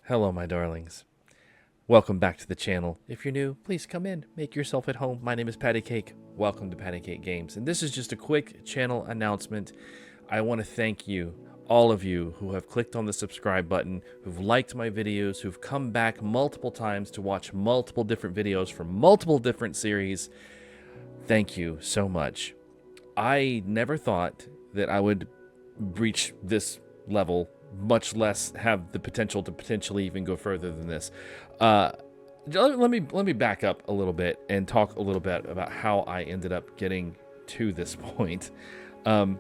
Hello, my darlings. Welcome back to the channel. If you're new, please come in, make yourself at home. My name is Patty Cake. Welcome to Patty Cake Games. And this is just a quick channel announcement. I want to thank you, all of you who have clicked on the subscribe button, who've liked my videos, who've come back multiple times to watch multiple different videos from multiple different series. Thank you so much. I never thought that I would reach this level, much less have the potential to potentially even go further than this. Let me back up a little bit and talk a little bit about how I ended up getting to this point. I'm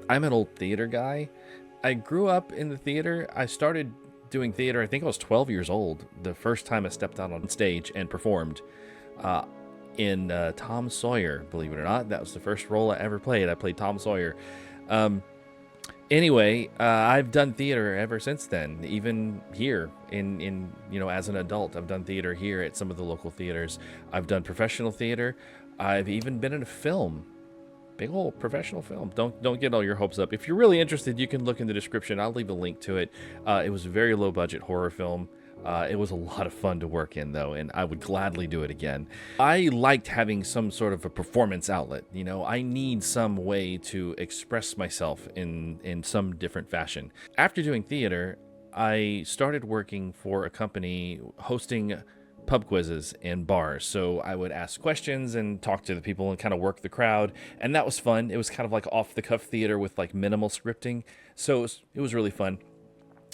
an old theater guy. I grew up in the theater. I started doing theater, I think I was 12 years old, the first time I stepped out on stage and performed in Tom Sawyer, believe it or not. That was the first role I ever played. I played Tom Sawyer. Anyway, I've done theater ever since then, even here in as an adult. I've done theater here at some of the local theaters. I've done professional theater. I've even been in a film, big old professional film. Don't get all your hopes up. If you're really interested, you can look in the description. I'll leave a link to it. It was a very low budget horror film. It was a lot of fun to work in, though, and I would gladly do it again. I liked having some sort of a performance outlet. I need some way to express myself in some different fashion. After doing theater, I started working for a company hosting pub quizzes in bars. So I would ask questions and talk to the people and kind of work the crowd, and that was fun. It was kind of like off-the-cuff theater with like minimal scripting, so it was really fun.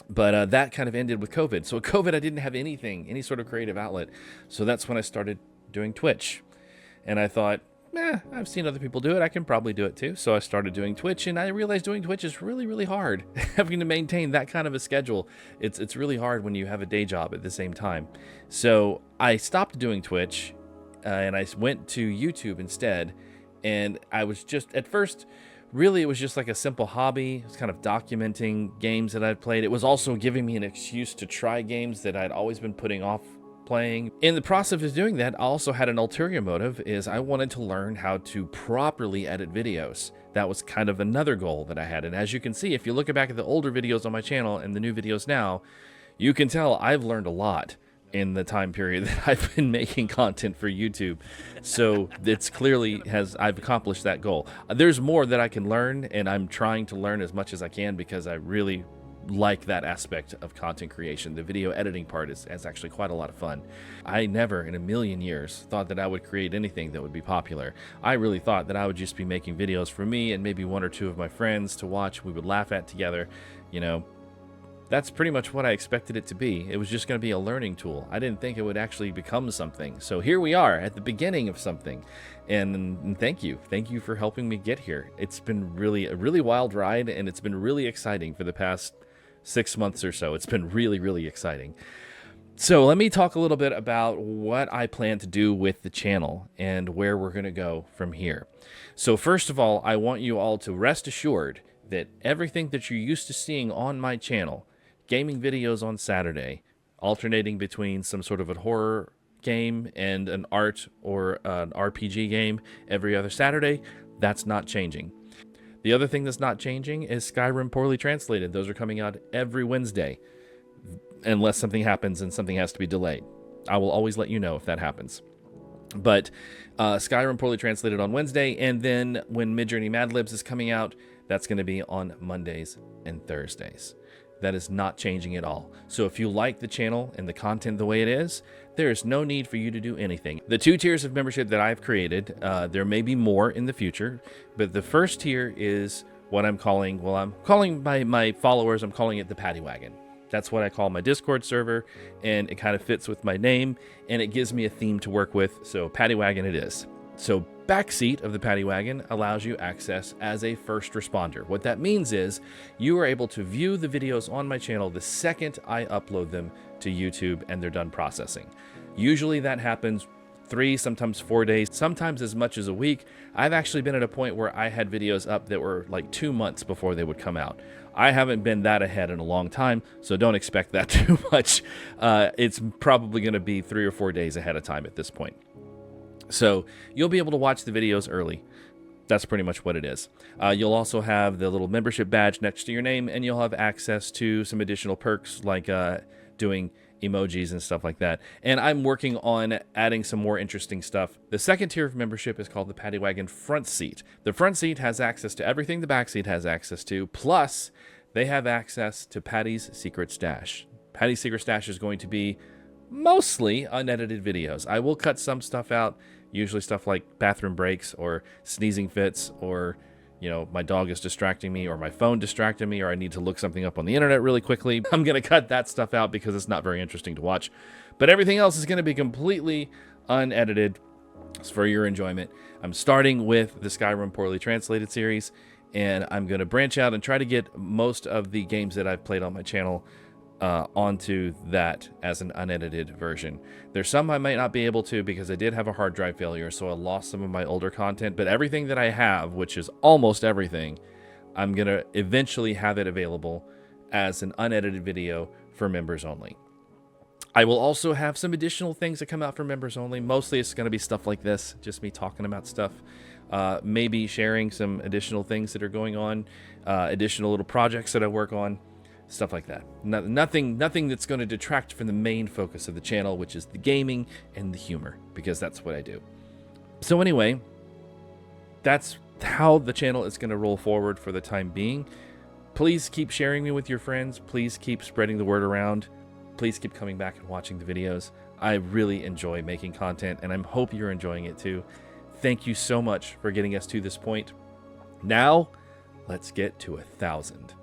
But that kind of ended with COVID. So with COVID, I didn't have any sort of creative outlet. So that's when I started doing Twitch. And I thought, I've seen other people do it. I can probably do it too. So I started doing Twitch, and I realized doing Twitch is really, really hard. Having to maintain that kind of a schedule, it's really hard when you have a day job at the same time. So I stopped doing Twitch, and I went to YouTube instead. And I was just, at first, really, it was just like a simple hobby. It was kind of documenting games that I'd played. It was also giving me an excuse to try games that I'd always been putting off playing. In the process of doing that, I also had an ulterior motive, is I wanted to learn how to properly edit videos. That was kind of another goal that I had. And as you can see, if you look back at the older videos on my channel and the new videos now, you can tell I've learned a lot in the time period that I've been making content for YouTube. So it's clearly I've accomplished that goal. There's more that I can learn, and I'm trying to learn as much as I can because I really like that aspect of content creation. The video editing part is actually quite a lot of fun. I never in a million years thought that I would create anything that would be popular. I really thought that I would just be making videos for me and maybe one or two of my friends to watch. We would laugh at together, That's pretty much what I expected it to be. It was just going to be a learning tool. I didn't think it would actually become something. So here we are at the beginning of something. And thank you. Thank you for helping me get here. It's been a really wild ride, and it's been really exciting for the past 6 months or so. It's been really, really exciting. So let me talk a little bit about what I plan to do with the channel and where we're going to go from here. So first of all, I want you all to rest assured that everything that you're used to seeing on my channel, gaming videos on Saturday, alternating between some sort of a horror game and an art or an RPG game every other Saturday, that's not changing. The other thing that's not changing is Skyrim Poorly Translated. Those are coming out every Wednesday, unless something happens and something has to be delayed. I will always let you know if that happens. But Skyrim Poorly Translated on Wednesday, and then when Midjourney Mad Libs is coming out, that's going to be on Mondays and Thursdays. That is not changing at all. So if you like the channel and the content the way it is, there is no need for you to do anything. The 2 tiers of membership that I've created, there may be more in the future, but the first tier is what I'm calling, my followers, I'm calling it the Patty Wagon. That's what I call my Discord server, and it kind of fits with my name, and it gives me a theme to work with, so Patty Wagon it is. So Backseat of the Patty Wagon allows you access as a first responder. What that means is you are able to view the videos on my channel the second I upload them to YouTube and they're done processing. Usually that happens 3, sometimes 4 days, sometimes as much as a week. I've actually been at a point where I had videos up that were like 2 months before they would come out. I haven't been that ahead in a long time, so don't expect that too much. It's probably going to be 3 or 4 days ahead of time at this point. So you'll be able to watch the videos early. That's pretty much what it is. You'll also have the little membership badge next to your name, and you'll have access to some additional perks like doing emojis and stuff like that. And I'm working on adding some more interesting stuff. The second tier of membership is called the Paddy Wagon Front Seat. The front seat has access to everything the back seat has access to, plus they have access to Paddy's Secret Stash. Paddy's Secret Stash is going to be mostly unedited videos. I will cut some stuff out, usually stuff like bathroom breaks or sneezing fits, or my dog is distracting me, or my phone distracted me, or I need to look something up on the internet really quickly. I'm going to cut that stuff out because it's not very interesting to watch. But everything else is going to be completely unedited. It's for your enjoyment. I'm starting with the Skyrim Poorly Translated series, and I'm going to branch out and try to get most of the games that I've played on my channel onto that as an unedited version. There's some I might not be able to because I did have a hard drive failure, so I lost some of my older content, but everything that I have, which is almost everything, I'm going to eventually have it available as an unedited video for members only. I will also have some additional things that come out for members only. Mostly it's going to be stuff like this, just me talking about stuff. Maybe sharing some additional things that are going on, additional little projects that I work on. Stuff like that. Nothing that's going to detract from the main focus of the channel, which is the gaming and the humor, because that's what I do. So anyway, that's how the channel is going to roll forward for the time being. Please keep sharing me with your friends. Please keep spreading the word around. Please keep coming back and watching the videos. I really enjoy making content, and I hope you're enjoying it too. Thank you so much for getting us to this point. Now, let's get to 1,000.